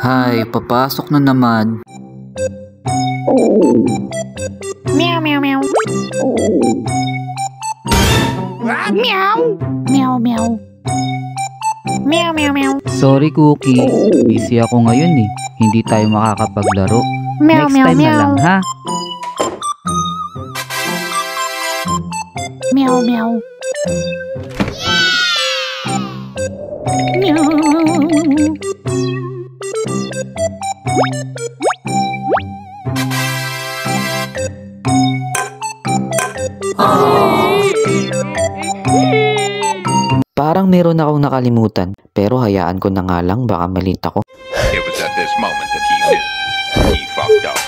Hay, papasok na naman. Meow, meow, meow. Meow. Meow, meow. Meow, meow, meow. Sorry, Cookie. Busy ako ngayon eh. Hindi tayo makakapaglaro. Meow, Next meow, time na meow. lang, ha? Meow, meow. Meow. Parang meron akong nakalimutan. Pero hayaan ko na nga lang, baka malita ko. It was at this moment that he knew. He fucked up.